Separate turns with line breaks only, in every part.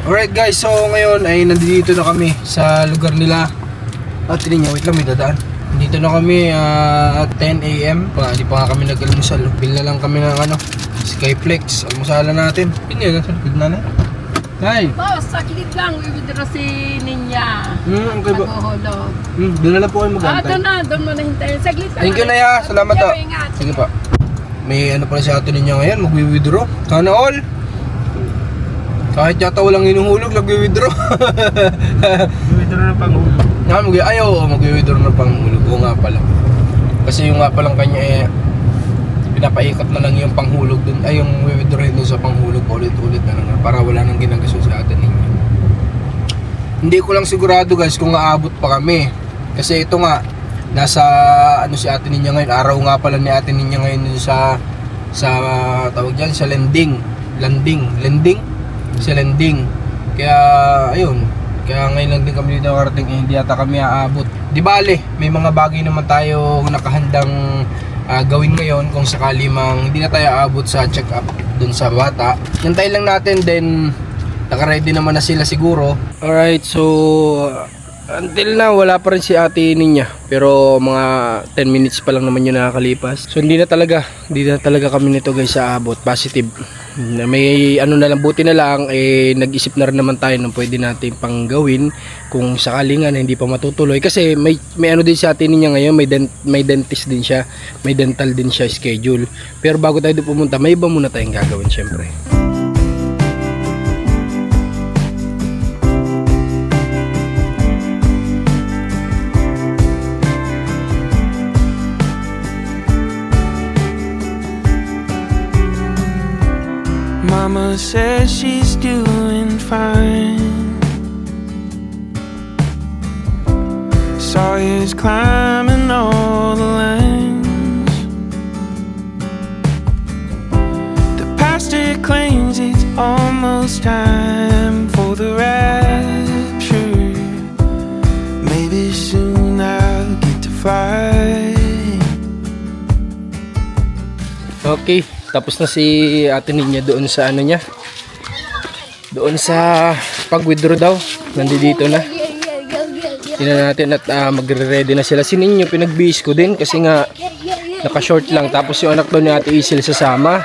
Alright guys, so ngayon ay nandito na kami sa lugar nila. At tingnan nyo, wait lang, may dadaan. Dito na kami at 10 AM. Hindi pa nga kami nag-almusal. Bil na lang kami ng Skyflex. Almusalan natin. Yun yun, nasa likod na na. Hi!
Boss, saklit lang. Iwidro si Ninya.
Okay ba?
Nag-uhulog.
Doon na lang po kayo mag-antay.
Doon mo na hintayin. Saglit lang.
Thank you na ya. Salamat
Sige,
po.
ingat.
Sige pa. May pala si ate niya ngayon, mag-withdraw. Sana all. Kahit yata walang inuhulog, nag-withdraw.
Withdraw ng panghulog.
Mag-withdraw ng panghulog. Oo nga pala. Kasi yung nga palang kanya pinapaikot na lang yung panghulog dun. Ay, yung withdrawin dun sa panghulog ulit-ulit na lang. Para wala nang ginagaso sa atin ninyo. Hindi ko lang sigurado guys kung aabot pa kami. Kasi ito nga, nasa si ate niya ngayon. Araw nga pala ni ate niya ngayon sa tawag dyan, sa landing. Sa landing. Kaya ayun, kaya ngayon lang din kami dito karating, hindi yata kami aabot. Di bale, may mga bagay naman tayo nakahandang gawin ngayon kung sakali mang hindi na tayo aabot sa check-up dun sa bata. Hintayin lang natin, then naka-ready naman na sila siguro. Alright, so until now wala pa rin si ate niya, pero mga 10 minutes pa lang naman yun nakakalipas. So hindi na talaga kami nito guys sa abot. Positive na may na lang, buti na lang nag-isip na rin naman tayo ng pwede natin pang gawin kung sakali nga na hindi pa matutuloy, kasi may din si ate niya ngayon, may dentist din siya, may dental din siya schedule. Pero bago tayo pumunta, may iba muna tayong gagawin syempre.
Mama says she's doing fine. Sawyer's climbing all the lines. The pastor claims it's almost time for the rapture. Maybe soon I'll get to fly.
Okay, tapos na si ate niya doon sa doon sa pag-withdraw daw. Nandito na. Tingnan natin at magre-ready na sila. Si Ninyo pinag-bihis ko din kasi nga naka-short lang. Tapos yung anak daw ni Ate Isil sasama.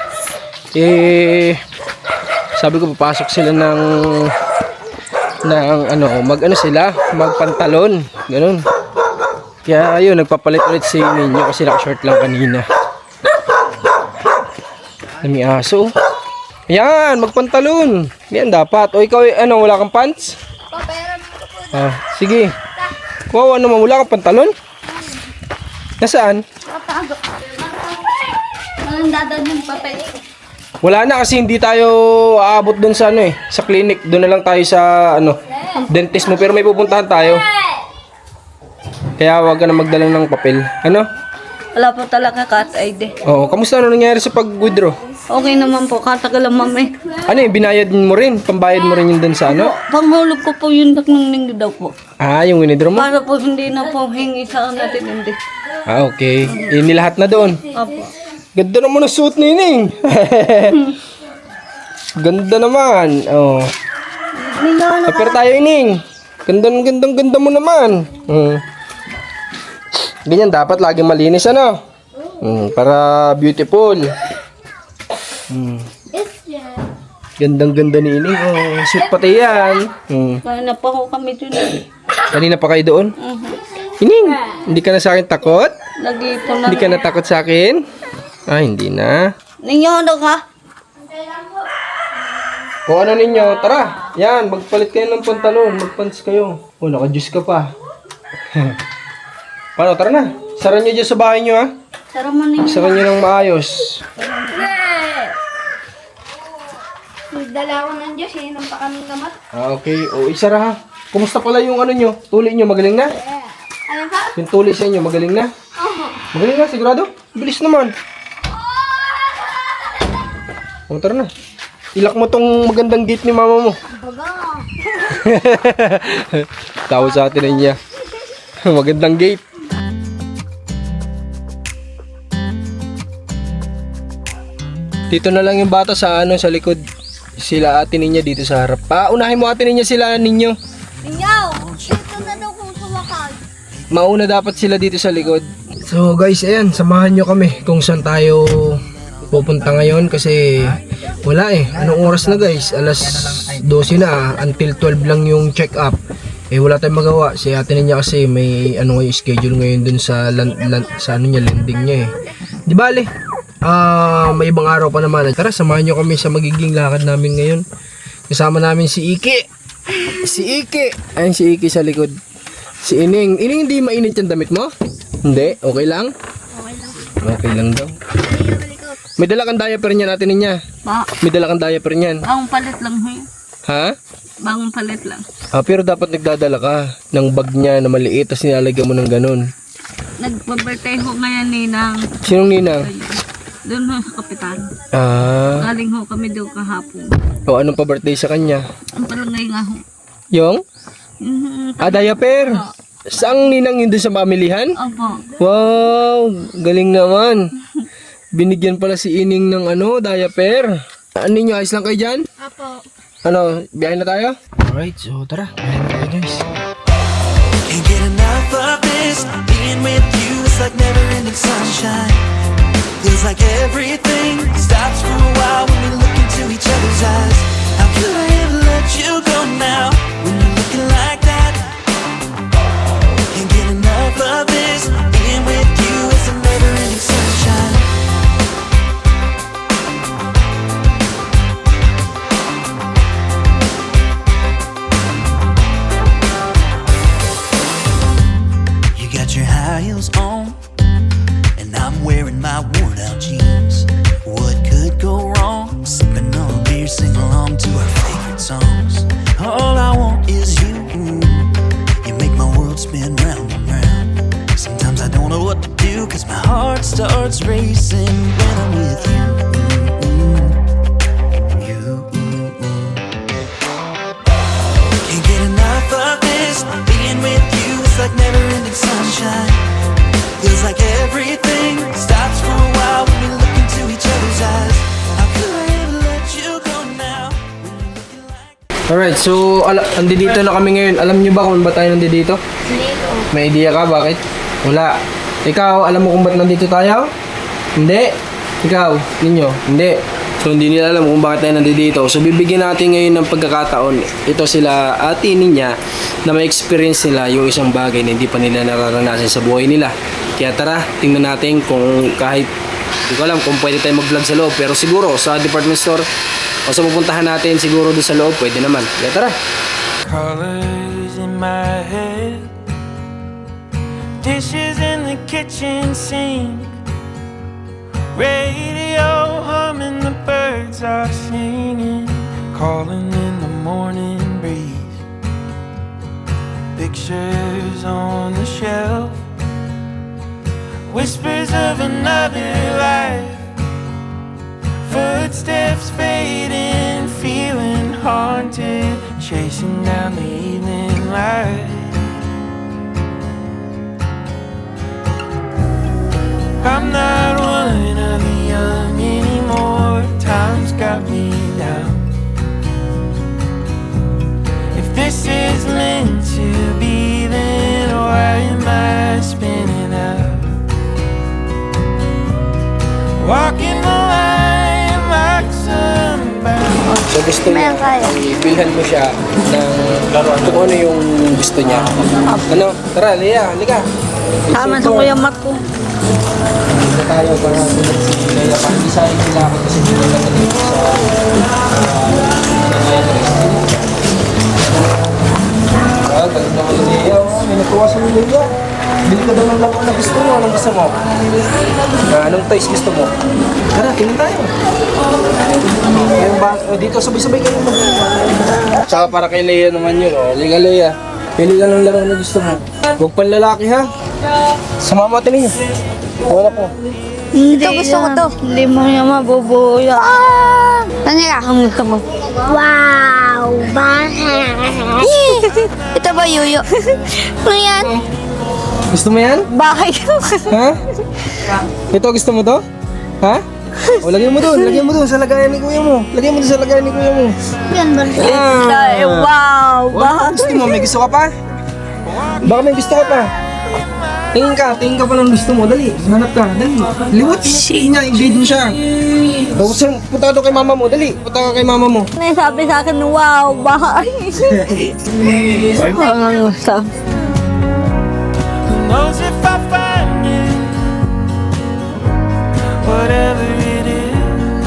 Sabi ko papasok sila ng magpantalon. Ganun. Kaya ayun, nagpapalit ulit si Ninyo kasi naka-short lang kanina. Dami aso. Ayan, magpantalon. Yan dapat. O ikaw, wala kang pants? Sige. Wow, wala kang pantalon? Nasaan? Wala na kasi hindi tayo aabot dun sa sa clinic. Doon na lang tayo sa dentist mo. Pero may pupuntahan tayo. Kaya wag ka na magdala ng papel.
Wala po talaga cut-ID.
Oo, kamusta nangyari sa pag-withdraw?
Okay naman po, katagal lang mami.
Binayad mo rin? Pambayad mo rin yun dun sa
Panghulog ko po yung ningyo daw po.
Yung withdraw mo?
Para po hindi na po hingi sa natin hindi.
Okay. Nilahat na doon.
Opo.
Ganda naman ang suit ni Ning. Ganda naman. Oh. Kapir tayo, Ining. Ganda mo naman. Ganyan dapat laging malinis para beautiful. Gandang-ganda ni Ining. Suit pati yan.
Kaya na po kami dun.
Kanina pa kayo doon? Ining, hindi ka na sa akin takot?
Nag-ipo na.
Hindi ka na takot sa akin? Hindi na.
Ninyo, ka?
O ninyo, tara. Yan, magpalit kayo ng pantalon. Magpants kayo. Naka-juice ka pa. Paano, tara na. Sara nyo dyan sa bahay nyo, ha?
Sara mo ninyo.
Sara nyo ng maayos.
Dala ko ng Diyos, inom pa kami gamot.
Okay. O, isara ha. Kumusta pala yung nyo? Tuli nyo, magaling na?
Ano pa?
Yung tuli sa inyo, magaling na? Magaling na, sigurado? Bilis naman. O, tara na. Ilak mo tong magandang gate ni mama mo.
Baga.
Tawag sa atin niya. Magandang gate. Dito na lang yung bata sa sa likod. sila ate ninya dito sa harap. Unahin mo ate ninya sila ninyo.
Inyaw! Dito na daw kung sumakay.
Mauna dapat sila dito sa likod. So guys, ayan, samahan nyo kami kung saan tayo pupunta ngayon kasi wala Anong oras na guys? Alas 12 na, until 12 lang yung check up. Wala tayong magawa. Si ate niya kasi may ngayon schedule ngayon dun sa landing niya Di bale, may ibang araw pa naman. Tara, samahan nyo kami sa magiging lakad namin ngayon. Kasama namin si Iki. Ayun si Iki sa likod. Si Ining. Ining, hindi mainit yung damit mo? Hindi? Okay lang? Okay lang daw. May dala kang diaper niya natin niya. May dala kang diaper niyan.
Bagong palit lang ho.
Ha?
Bagong palit lang.
Pero dapat nagdadala ka ng bag niya na maliit tapos nilalagyan mo ng ganun.
Nagpa-birthday ho ngayon ninang.
Sinong ninang?
Doon ho sa kapitan. Galing ho kami doon kahapon.
Anong pa birthday sa kanya?
Ang palangay nga ho.
Yung? Diaper? Saang ninang yun doon sa pamilihan?
Opo.
Wow, galing naman. Binigyan pala si Ining ng diaper. Ano ninyo, ayos lang kayo dyan?
Apo.
Biyahe na tayo? Alright, so tara, biyahe na tayo guys.
Can't get enough of this. Being with you is like never-ending sunshine. Feels like everything stops for a while when we look into each other's eyes. How could I ever let you go now when you're looking like that? Can't get enough of this. Being with you is a never-ending sunshine. You got your high heels on, and I'm wearing my worn-out jeans. What could go wrong? Sipping on a beer, sing along to our favorite songs. All I want is you. You make my world spin round and round. Sometimes I don't know what to do, 'cause my heart starts racing when I'm with you. Can't get enough of this. Being with you is like never-ending sunshine. Feels like everything stops for a while when we look into each other's eyes. How could I ever let you go now when you're looking like...
Alright, so andito na kami ngayon. Alam niyo ba kung ba tayo nandito? May idea ka bakit? Wala. Ikaw, alam mo kung ba't nandito tayo? Hindi. Ikaw, ninyo? Hindi. So hindi nila alam kung bakit tayo nandito. So bibigyan natin ngayon ng pagkakataon. Ito sila ate niya na may experience nila yung isang bagay na hindi pa nila nararanasan sa buhay nila. Kaya tara, tingnan natin kung kahit hindi ko alam kung pwede tayo mag-vlog sa loob. Pero siguro sa department store o sa pupuntahan natin siguro doon sa loob pwede naman. Kaya tara.
Colors in my head, dishes in the kitchen sink, radio humming, the birds are singing, calling in the morning breeze. Pictures on the shelf, whispers of another life, footsteps fading, feeling haunted, chasing down the evening light. I'm not one of the young anymore. Time's got me down. If this is meant to be, then why am I spinning out? Walking the line like somebody.
So gusto niya, ibilhan mo siya ng kung ano yung gusto niya. Ano? Tara, Lea, halika.
Tama sa kuya mat ko.
Dito tayo para sunod si Lea. Pag-design sila ako kasi dito lang dito sa ganda naman ni Lea. May nakuha sa Lea. Bili ka daw ng laman na gusto mo. Anong gusto mo? Anong toys gusto mo? Tara, tingin tayo. Dito sabay-sabay kayo mo. Tsaka para kay Lea naman yun. Liga Lea. Pili ka ng laro na gusto mo. Huwag pang lalaki ha. Sumama natin ninyo. Wala po.
Ito gusto ko to.
Hindi mo niya mabubuya.
Tanya ka.
Ang gusto mo.
Wow! Bakit? Ito ba yuyo? Ano yan?
Gusto mo yan?
Bakit?
Ha? Ito gusto mo to? Ha? O, lagyan mo doon sa lagayan ni kuya mo. Lagyan mo doon sa lagayan ni kuya mo.
Yan ba?
Ay, wow!
Wow, gusto mo? May gusto ka pa? Baka may gusto ka pa. Tingin ka pa ng gusto mo. Dali, hanap ka. Dali. Liwat niya, invade mo siya. O, punta ka doon kay mama mo. Dali, punta ka kay mama mo.
May sabi sa akin, wow! Bahay! Ang sabi.
Who knows if I find you? Whatever it is.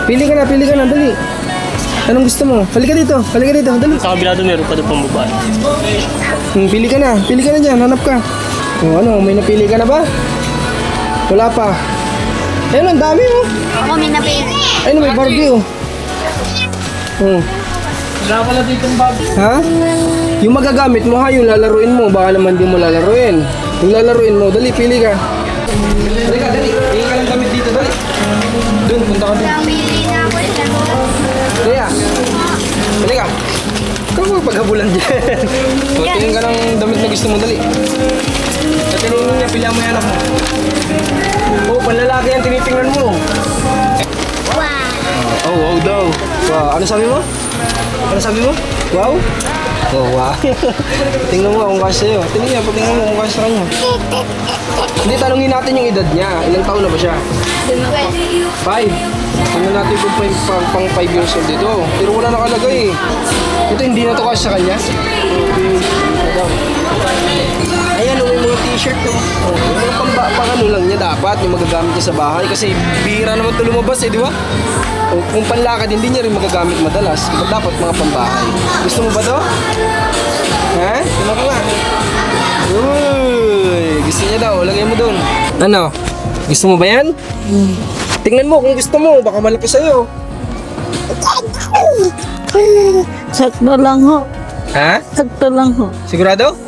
Pili ka na, dali. Anong gusto mo? Halika dito, dali.
Sa kabila doon, meron pa doon pang babae.
Pili ka na dyan, hanap ka. O ano, may napili ka na ba? Wala pa. Ayun, ang dami oh.
Ako may napili.
Ayun, may Barbie oh. Oh.
Wala pala ditong bag.
Ha? Yung magagamit mo ha, yung lalaruin mo. Baka naman di mo lalaruin. Yung lalaruin mo, dali, pili ka. Dali. Pili ka lang damit dito, dali. Doon, punta ka doon.
Namili na ako dyan.
Kaya, dali ka. Ikaw magpaghabulan dyan. O, tingin ka ng damit na gusto mo, dali. Sa tinignan niya, pilihan mo yung anak mo. Oh, panlalaki yan, tinitingnan mo.
Wow.
Oh, wow daw. Wow, ano sabi mo? Wow? Oh, wow. Tingnan mo kung kasi sa'yo. Tingnan mo kung kasi sa kanya. Hindi, tanungin natin yung edad niya. Ilang taon na ba siya? 5. Tingnan natin kung pang 5 years old dito. Pero wala nakalagay eh. Ito hindi na to kasi sa kanya. Ayan, may mga t-shirt to. Yung pang ano lang niya dapat, yung magagamit niya sa bahay. Kasi bihira naman ito lumabas eh, di ba? O, kung panlakad, hindi niya rin magagamit madalas. Dapat mga pambahay. Gusto mo ba to? Ha? Tingnan ko nga. Uy, gusto niya daw. Lagay mo dun. Ano? Gusto mo ba yan? Tingnan mo kung gusto mo. Baka malaki sa'yo.
Sakto lang ho.
Ha?
Sakto lang ho.
Sigurado?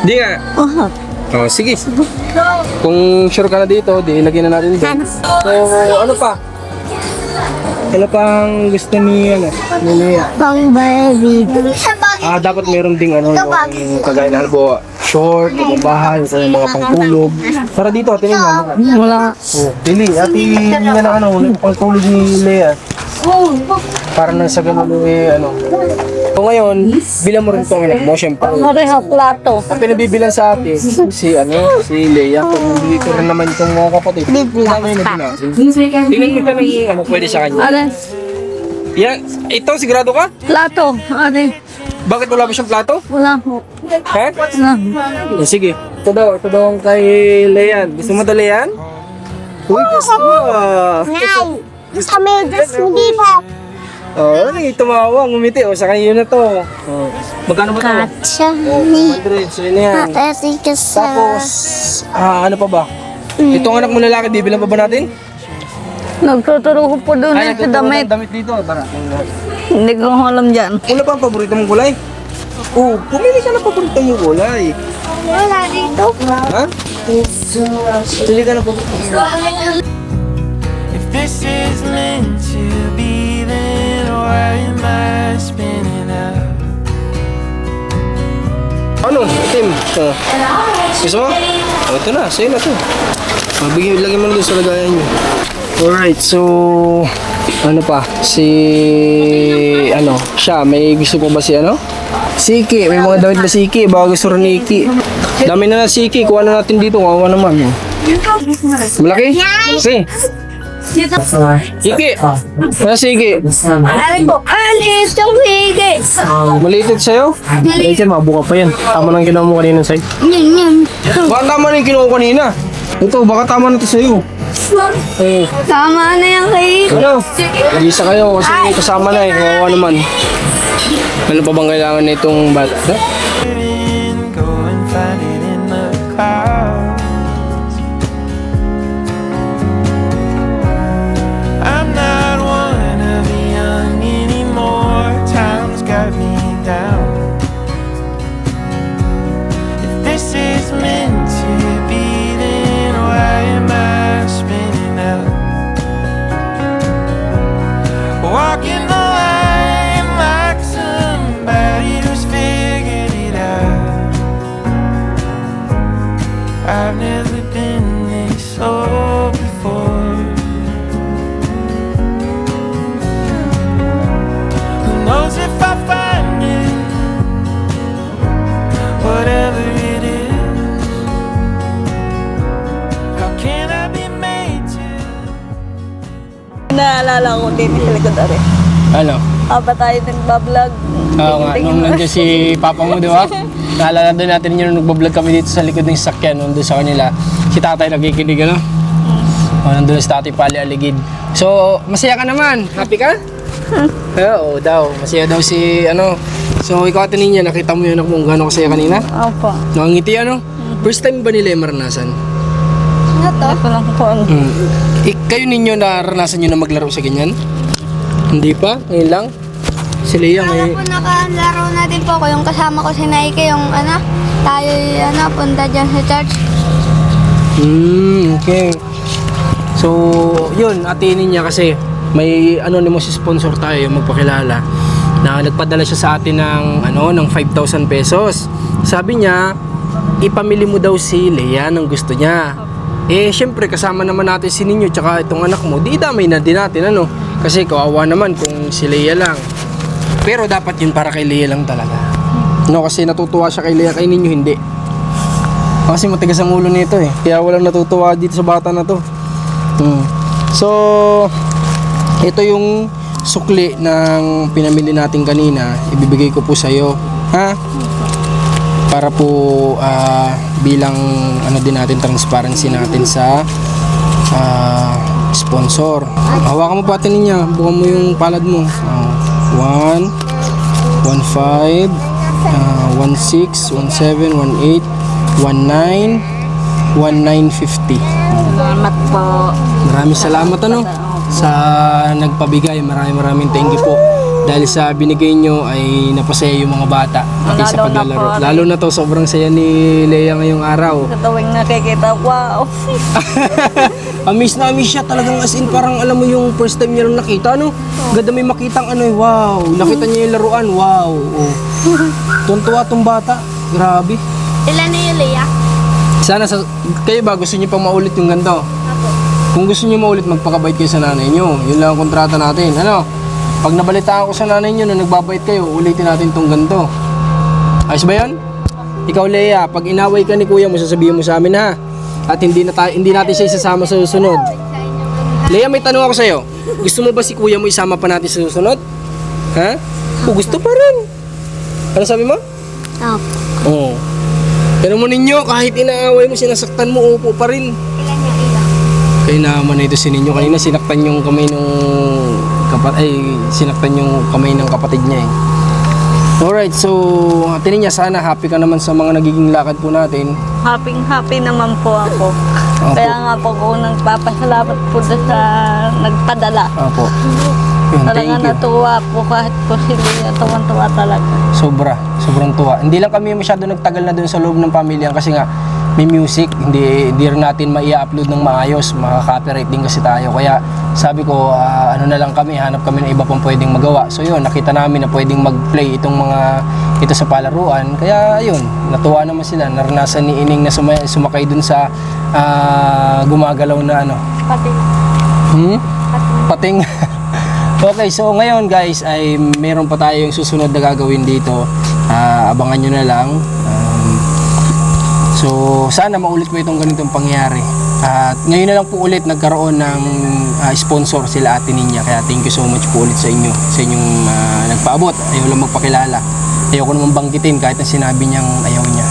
Di nga. Oh, sige. Kung sure ka na dito, di ilagyan na natin dito. So, ano pa? Ano pang gusto ni Lea?
Pang baby.
Dapat meron ding yung kagaya na halimbawa, short, bahay, mga pangkulog. Para dito, tingnan mo.
Wala.
Oh, dili, ati nga na pangkulog ni Lea. Para na sa ganun So ngayon, bilang mo rin itong anak mo, syempre.
Pareha plato.
Ang pinabibilan sa atin, si Lea, kung hindi ko rin naman itong mga kapatid. Tingnan mo kami pwede sa kanya.
Ano?
Yan, ito, sigurado ka?
Plato. Ano?
Bakit wala ba siyang plato?
Wala ho.
Ha?
Wala.
Sige, ito daw ang kay Lean. Gusto mo ito, Lean? Uy, gusto mo
Sa medyas, hindi pa.
Oh, tumawa, ngumiti. O, sa kanya na to. Oh. Magkano ba ito?
Katsa.
100, so yun na yan. Tapos, ano pa ba? Itong anak mo lalaki, bibilang pa ba natin?
Nagtuturo ko po doon sa damit.
Damit dito. Tara.
Hindi ko alam dyan.
Wala pa ang paborito mong gulay? Oh, pumili ka na paborito mong gulay.
Wala dito.
Ha? Pili ka na paborito mong gulay.
If this is meant to be, then why am I spinning out?
Ano? Tim? Gusto mo? Oh, ito na. Sa'yo na to. Lagyan mo na doon sa lagayan nyo. Alright, so... Ano pa? Siya, may gusto po ba si Siki, may mga damit na Siki. Baka gusto rin ni Iki. Dami na Siki. Kuha na natin dito. Kawawa naman. Malaki? Okay. Iki! Ano Siki?
Alam ko, alis yung higi.
Maliit ito sa'yo?
Ay, sir, mabuka pa yan. Tama lang ginawa mo kanina sa'yo.
Yan.
Baka tama na yung kinuha ko kanina. Ito, baka tama na ito sa'yo.
Tama na yan kay...
Ano? Mag-isa kayo kasi kasama na eh. Kawawa naman. Ano pa bang kailangan na itong bata?
Go and find it in the clouds. I'm not one of the young anymore. Time's got me down. If this is meant to be, then why am I spinning out? Walking the line like somebody who's figured it out. I've never been this old
naalala ko din sa likod rin.
Ano?
Habang tayo nagbablog.
Oo nga, nung nandiyan si Papa mo, di ba? Naalala din natin yun nung nagbablog kami dito sa likod ng sasakyan, nandun sa kanila. Si tatay nakikinig, ano? Nandun na si tatay Pali Aligid. So, masaya ka naman. Happy ka? Oo daw. Masaya daw si, ano. So, ikaw Ate Ninya, nakita mo yun ako kung gano'n kasaya kanina?
Opo.
Nakangiti, ano? First time ba nila yung maranasan?
Ano to?
Ito lang po ang
Kayo ninyo naranasan nyo na maglaro sa ganyan? Hindi pa? Ngayon lang? Si Lea
Ano
may...
po nakalaro natin po ko yung kasama ko si Nike, yung tayo punta dyan sa church.
Okay. So, yun, Ate Ninya kasi may anonymous sponsor tayo, magpakilala, na nagpadala siya sa atin ng 5,000 pesos. Sabi niya, ipamili mo daw si Lea ng gusto niya. Eh, syempre, kasama naman natin si Ninyo tsaka itong anak mo, di damay na din natin, ano? Kasi kawawa naman kung si Lea lang. Pero dapat yun para kay Lea lang talaga. No, kasi natutuwa siya kay Lea, kay Ninyo hindi. Kasi matigas ang ulo nito eh. Kaya walang natutuwa dito sa bata na to. So, ito yung sukli ng pinamili natin kanina. Ibibigay ko po sa iyo, ha? Para po bilang din natin transparency natin sa sponsor. Hawakan mo pa Ate Ninya, bukan mo yung palad mo. 1 1 5 1 6 1 7 1 8 1 9 1950.
salamat po.
Maraming salamat sa nagpabigay. Maraming thank you po. Dahil sa binigay nyo ay napasaya yung mga bata pati sa
Lalo na
paglalaro.
po.
Lalo na to, sobrang saya ni Lea ngayong araw.
Sa tuwing nakikita, wow.
Amiss na amiss siya talagang, as in parang alam mo yung first time niya lang nakita, no? Ganda may makitang wow. Nakita niya yung laruan, wow. Oh. Tuntua tong bata. Grabe.
Ilan na yung Leah?
Sana kayo ba gusto niyo pang maulit yung ganito? Kung gusto niyo maulit, magpakabait kayo sa nanay niyo. Yun lang ang kontrata natin. Ano? Pag nabalitaan ko sa nanay niyo na nagbabait kayo, ulitin natin tong ganito. Ayos ba yun? Ikaw Lea, pag inaway ka ni kuya mo, sasabihin mo sa amin ha. At hindi natin siya isasama sa susunod. Lea, may tanong ako sa'yo. Gusto mo ba si kuya mo isama pa natin sa susunod? Ha? O gusto pa rin. Ano sabi mo? Oo. Pero mo ninyo, kahit inaaway mo, sinasaktan mo, upo pa rin.
Ilan yung ilang?
Kaya naman na ito si Ninyo. Kanina sinaktan yung kamay sinaktan yung kamay ng kapatid niya eh. Alright, so Ate Ninya, sana happy ka naman sa mga nagiging lakad po natin.
Happy naman po ako.
Opo.
Kaya nga po ko nagpapasalamat po sa nagpadala.
Opo. Yun,
Talaga
thank you.
natuwa po kahit po sila tuwan-tuwa talaga.
Sobrang tuwa. Hindi lang kami masyado nagtagal na dun sa loob ng pamilya kasi nga may music, hindi rin natin maia-upload ng maayos, makaka-copyright din kasi tayo. Kaya sabi ko, na lang kami, hanap kami ng iba pang pwedeng magawa. So yun, nakita namin na pwedeng mag-play ito sa palaruan. Kaya yun, natuwa naman sila. Naranasan ni Ining na sumakay dun sa gumagalaw na
Pati
pating. Okay, so ngayon guys ay meron pa tayong susunod na gagawin dito. Abangan nyo na lang. So sana maulit po itong ganitong pangyayari. At ngayon na lang po ulit nagkaroon ng sponsor sila Ate Ninya. Kaya thank you so much po ulit sa inyong nagpaabot. Ayaw lang magpakilala. Ayaw ko naman banggitin kahit na sinabi niyang ayaw niya.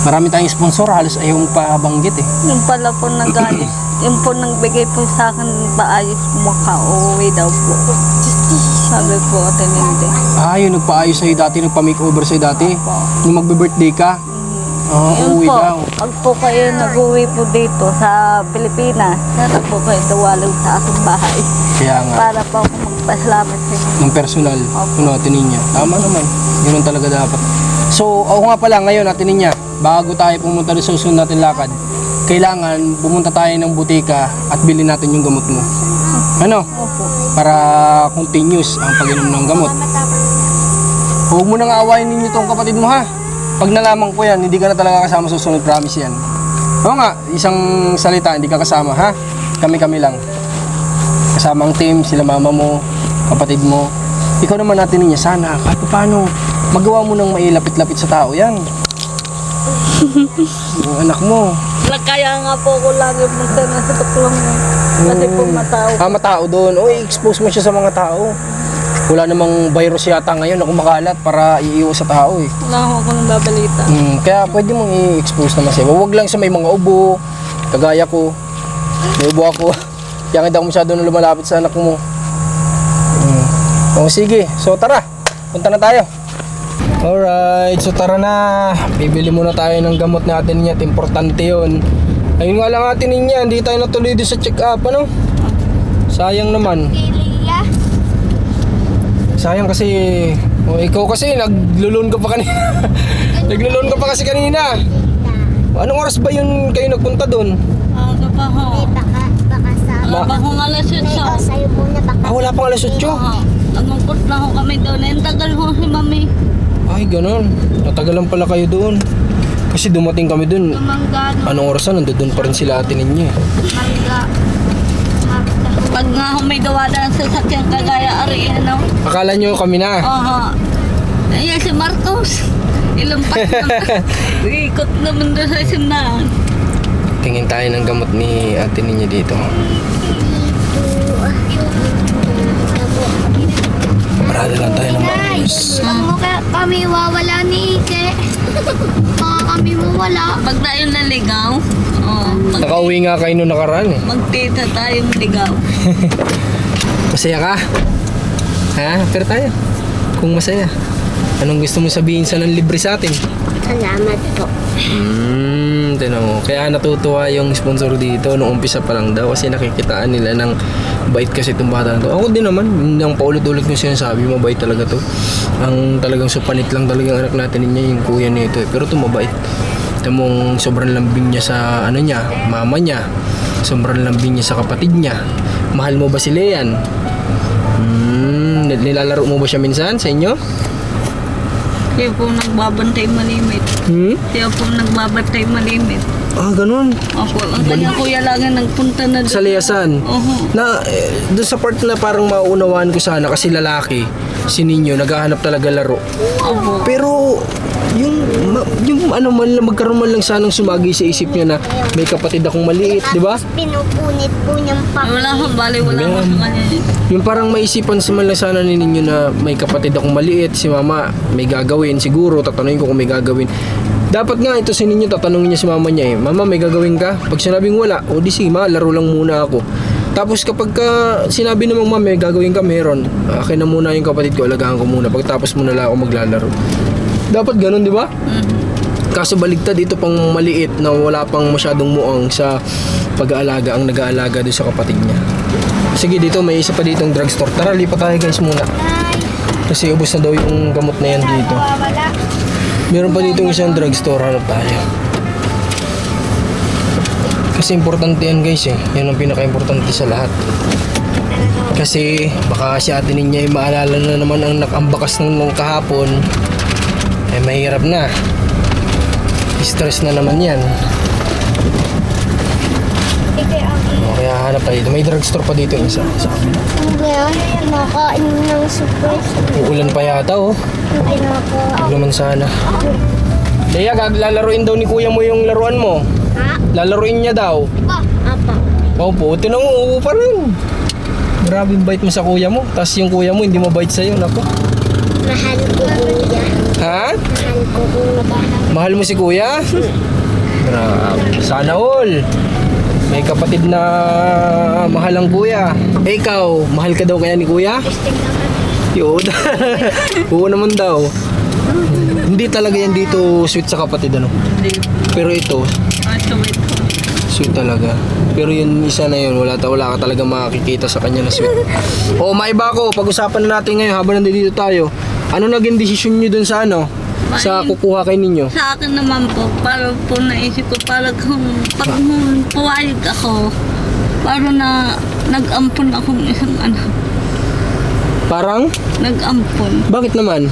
Marami tayong sponsor, halos ayaw mong pabanggit eh.
yung pala po nag-ayos, yung po nagbigay po sa akin paayos makauwi daw po. Sabi po Ate Ninde.
Yung nagpaayos sa'yo dati, nagpa-makeover sa'yo dati. Nung magbe-birthday ka.
Yun
Uuwi
po,
daw.
pag po kayo nag-uwi po dito sa Pilipinas, sana po kayo dawalaw sa aking bahay.
Kaya nga,
Para po ako magpasalamat sa inyo.
ng personal,
Opo.
Ate Ninya. Tama naman. Yun ang talaga dapat. So, ako nga pala ngayon, Ate Ninya, bago tayo pumunta sa susunod natin lakad, kailangan pumunta tayo ng butika at bilhin natin yung gamot mo. Ano?
Opo.
Para continuous ang pag-inom ng gamot. Huwag mo nang aawayin ninyo tong kapatid mo ha. Pag nalaman ko yan, hindi ka na talaga kasama sa susunod, promise yan. Oo nga, isang salita, hindi ka kasama ha. Kami lang. Kasama ang team, sila mama mo, kapatid mo. Ikaw naman Ate Ninya, sana kahit paano magawa mo nang mailapit-lapit sa tao yan. Yung anak mo,
Kaya nga po ako lagi punta na sa tuklong eh. Kasi po matao.
Matao doon. O, i-expose mo siya sa mga tao. Wala namang virus yata ngayon na kumakalat para iiwas sa tao eh.
Wala ako akong babalita.
Kaya pwede mong i-expose naman siya. Huwag lang sa may mga ubo. Kagaya ko. May ubo ako. Kaya hindi ako masyado na lumalapit sa anak mo. O sige, so tara. Punta na tayo. Alright, so tara na. Bibili muna tayo ng gamot natin niya. Importante yun. Ayun nga lang atin niya. Hindi tayo natuloy doon sa check-up. Ano? Sayang naman.
Lilia.
Sayang kasi, ikaw kasi naglulun ka pa kanina. Naglulun ka pa kasi kanina. Anong oras ba yun kayo nagpunta doon?
Aga pa ho.
Baka sa...
Wala pa akong alas yun siya.
Sa'yo muna baka...
Wala pang alas 8.
Nangungkot na ho kami doon. Ang tagal ho si mami.
Ay, ganun. Natagalan pala kayo doon. Kasi dumating kami doon.
Mangga, no?
Anong oras na? Nandun pa rin sila atin ninyo.
Mangga.
Pag nga ho may gawa na ng sasakyan kagaya ari, ano?
Akala nyo kami na.
Aha. Ayan si Marcos. Ilampas naman. Ikot naman doon sa simbahan.
Tingin tayo ng gamot ni ate ninyo dito. Parada lang tayo ng maayos.
Pag mo kami wawala ni Ike. Baka kami mawala.
Pag tayo naligaw,
Nakauwi nga kayo nung nakaraan eh.
magtita tayong ligaw.
Masaya ka? Ha? Pero tayo. Kung masaya. Anong gusto mo sabihin sa nang libre sa atin?
Salamat po.
Tinan mo. Kaya natutuwa yung sponsor dito nung umpisa pa lang daw kasi nakikitaan nila ng bait kasi itong bata na to. Ako din naman, yung paulit-ulit yung sinasabi, mabait talaga to. Ang talagang supanit lang talagang anak natin niya yung kuya nito eh. Pero ito mabait. Ito mong sobrang lambing niya sa ano niya, mama niya. Sobrang lambing niya sa kapatid niya. Mahal mo ba si Lean? Nilalaro mo ba siya minsan sa inyo?
Siya po nagbabantay malimit. Siya po nagbabantay malimit.
Ganun.
Opo, ang kanyang kuya lagi nagpunta na doon.
Sa Liasan. Na doon sa part na parang mauunawaan ko sana kasi lalaki si Ninyo naghahanap talaga laro.
Opo.
Pero yung ano man lang magkaroon man lang sanang sumagi sa isip niya na may kapatid akong maliit, di ba?
Pinupunit po niyang
Wala ho, bali wala ho sa kanya.
Yung parang maisipan sa man lang sana ni Ninyo na may kapatid akong maliit, si mama may gagawin siguro, tatanungin ko kung may gagawin. Dapat nga ito si Ninyo tatanungin niya si mama niya eh, mama may gagawin ka? Pag sinabing wala, o di sige ma, laro lang muna ako. Tapos kapag sinabi namang mama may gagawin ka, meron, akin na muna yung kapatid ko, alagaan ko muna, pagtapos muna lang ako maglalaro. Dapat ganun, di ba? Kaso baligtad, ito pang maliit na wala pang masyadong muang sa pag-aalaga ang nag-aalaga doon sa kapatid niya. Sige, dito may isa pa ditong drugstore. Tara, lipat tayo guys muna. Kasi ubos na daw yung gamot na yan dito.
wawala.
Meron pa ditong isang drugstore, hanap tayo. Kasi importante yan guys eh. Yan ang pinaka-importante sa lahat. Kasi baka si ate niya ay maalala na naman ang nakambakas ng kahapon. Eh mahirap na. Stress na naman yan. Kaya hanap pa dito. May drugstore pa dito isa.
Ngayon, nakain ng surprise.
Uulan pa yata oh.
Pinaka...
Huwag naman sana. Leia, lalaruin daw ni kuya mo yung laruan mo.
Ha?
Lalaruin niya daw.
Apa?
Opo, tinanong pa rin. Grabe bait mo sa kuya mo. Tapos yung kuya mo hindi mo bait sa'yo. Nako.
Mahal ko kuya.
Ha?
Mahal ko kuya.
Mahal mo si kuya? Grabe. Sana all. May kapatid na mahal ang kuya. Eh ikaw, mahal ka daw kaya ni kuya? Yun. Oo naman daw. Hindi talaga yan dito sweet sa kapatid ano. Pero ito,
Wait.
sweet talaga. Pero yun isa na yun, wala ka talaga makikita sa kanya na sweet. O maiba ko, pag-usapan na natin ngayon habang nandito tayo. Ano naging desisyon nyo dun sa ano? Sa kukuha kay ninyo?
Sa akin naman po, parang po naisip ko, parang pag puwayag ako, parang na nag-ampon akong isang anak.
Parang?
Nag-ampon.
Bakit naman?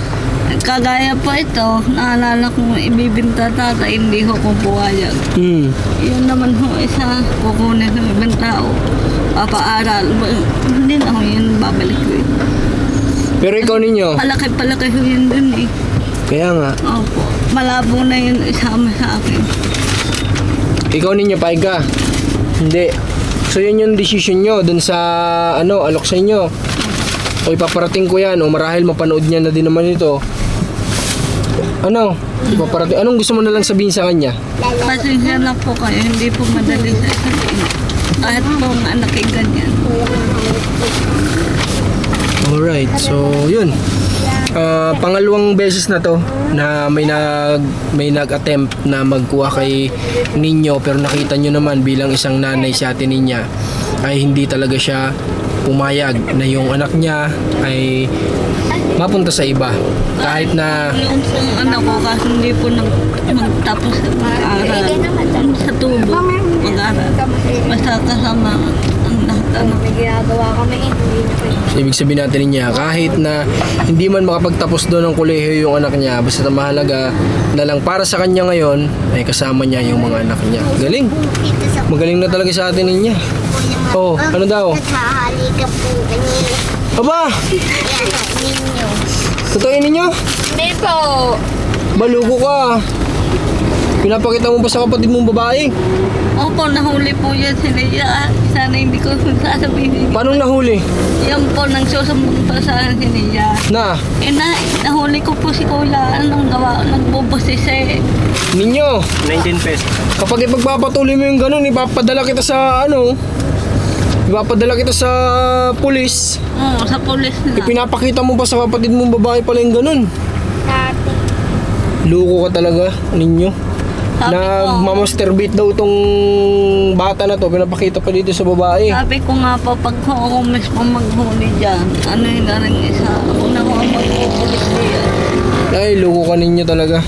Kagaya po ito, naalala kong ibibinta tata, hindi ko pupuwayag. Yun naman ho, isa, kukunin ng ibang tao, papaaral. Hindi na ho yun, babalik ko yun.
Pero ikaw ninyo?
Palaki ho yun dun eh.
Kaya nga.
Opo, malabo na yun isama sa akin.
Ikaw ninyo, paig ka? Hindi. So yun yung decision nyo dun sa alok sa inyo. O ipaparating ko yan, o marahil mapanood niya na din naman ito. Ipaparating. Anong gusto mo na lang sabihin sa kanya?
Pasensya na po kayo, hindi po madali sa sabihin. Kahit po ang anak ay ganyan.
Alright, so yun. Pangalawang beses na to na may nag-attempt na magkuha kay Ninyo, pero nakita nyo naman bilang isang nanay si Ate Ninya ay hindi talaga siya pumayag na yung anak niya ay mapunta sa iba. Kahit na
Yung pong anak ko kasi hindi po magtapos sa pag-aaral. Sa tubo, mag-aaral. Basta kasama ang lahat.
May ginagawa kami
ibig sabihin natin niya, kahit na hindi man makapagtapos doon ng kolehiyo yung anak niya, basta mahalaga na lang para sa kanya ngayon ay kasama niya yung mga anak niya. Galing. Magaling na talaga sa atin niya. Oh, ano daw?
Naghahalika po kami.
Aba,
Yan, ninyo.
totoo ninyo?
Hindi po.
Baluko ka. Pinapakita mo pa sa kapatid mong babae.
Opo, nahuli po yan si Nia. Sana hindi ko sasabihin.
Paano nahuli?
Yan po, nang susumbong pa sa akin si Nia.
Na,
Nahuli ko po si Kuya. Anong gawa? Nagbubusisi.
ninyo.
19 pesos.
Kapag ipagpapatuloy mo yung ganun, ipapadala kita sa pulis.
Oo, sa polis na.
Ipinapakita mo pa sa kapatid mong babae pala yung ganun.
Dati.
Luko ka talaga, ninyo.
Sabi ko,
Nagmamasturbate daw itong bata na to, pinapakita pa dito sa babae.
sabi ko nga po, pag ako mismo maghuli dyan, ano yung darang isa, ako na ako ang magpupulis diyan.
Ay, luko ka ninyo talaga.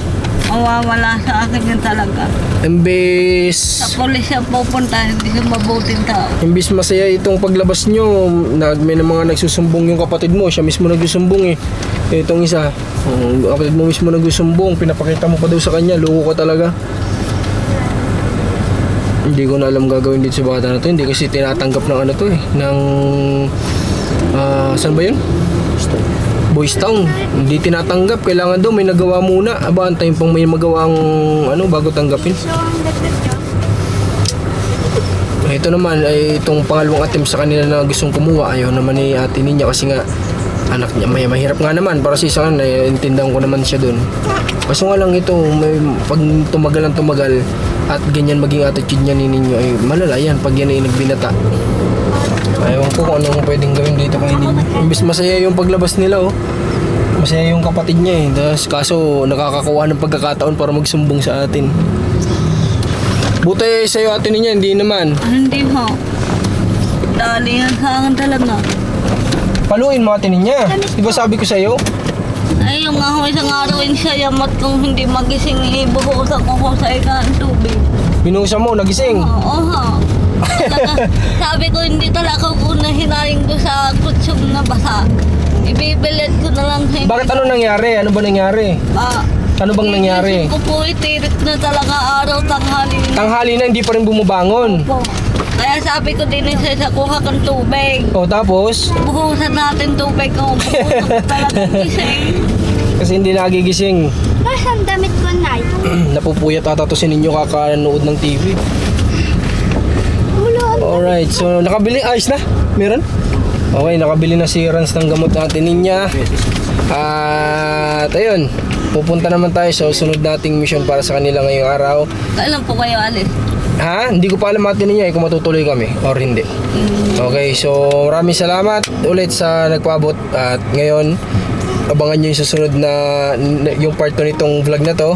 Mawawala sa akin yun talaga. Sa
Imbes
polis siya pupunta, hindi siya mabuting tao.
masaya itong paglabas nyo, may mga nagsusumbong yung kapatid mo, siya mismo nagsusumbong eh. Itong isa, kapatid mo mismo nagsusumbong, pinapakita mo pa daw sa kanya, luko ka talaga. Hindi ko na alam gagawin dito sa bata na to, hindi kasi tinatanggap ng saan ba yun? Boys Town. Hindi tinatanggap, kailangan daw may nagawa muna. Aba, antayin pang may magawang bago tanggapin. Ito naman ay itong pangalawang attempt sa kanila na gustong kumuha. Ayaw naman ni Ate Ninya kasi nga anak niya mahirap nga naman para sa isang intindahan ko naman siya dun. Kaso nga lang ito, pag tumagal at ganyan maging attitude niya ni Ninyo ay malala yan pag yan ay nagbinata. Ayaw ko kung anong pwedeng gawin dito kay Ninyo. Imbis masaya yung paglabas nila masaya yung kapatid niya kaso nakakakuha ng pagkakataon para magsumbong sa atin. Buti sa'yo Ate Ninya, hindi naman.
Hindi ho. Dali yan sa akin talaga.
Paluin mo Ate Ninya. Diba sabi ko sa'yo?
Ay, yung nga ho, isang araw siya yamat kung hindi magising, ibuhusan ko sa ikaan tubig.
Binuhusan mo, nagising.
Oo ha. Sabi ko, hindi talaga ko na hinaling doon sa kutsong na basa. Ibibilit ko na lang sa
Bakit ano nangyari? Ano ba nangyari? Ano bang nangyari?
Ko po itirit na talaga araw, tanghali na
Tanghali na hindi pa rin bumabangon.
po. Kaya sabi ko din sa kuha kang tubig.
O tapos,
Buhusan natin tubig kung buhusan ko talagang gising.
kasi hindi nagigising.
Nasaan damit ko, Nay?
Napupuyat ata to si Ninyo kakanood ng TV. Alright, so nakabili, ayos na? Meron? Okay, nakabili na si Rans ng gamot natin Ninya. At ayun, pupunta naman tayo sa sunod nating mission para sa kanila ngayong araw.
Kailan po kayo alis?
Ha? Hindi ko pa alam Ate Ninya kung matutuloy kami or hindi. Okay, so maraming salamat ulit sa nagpaabot. At ngayon, abangan nyo yung susunod na yung part 2 nitong vlog na to.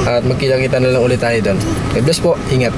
At magkita-kita na lang ulit tayo doon. God bless po, ingat.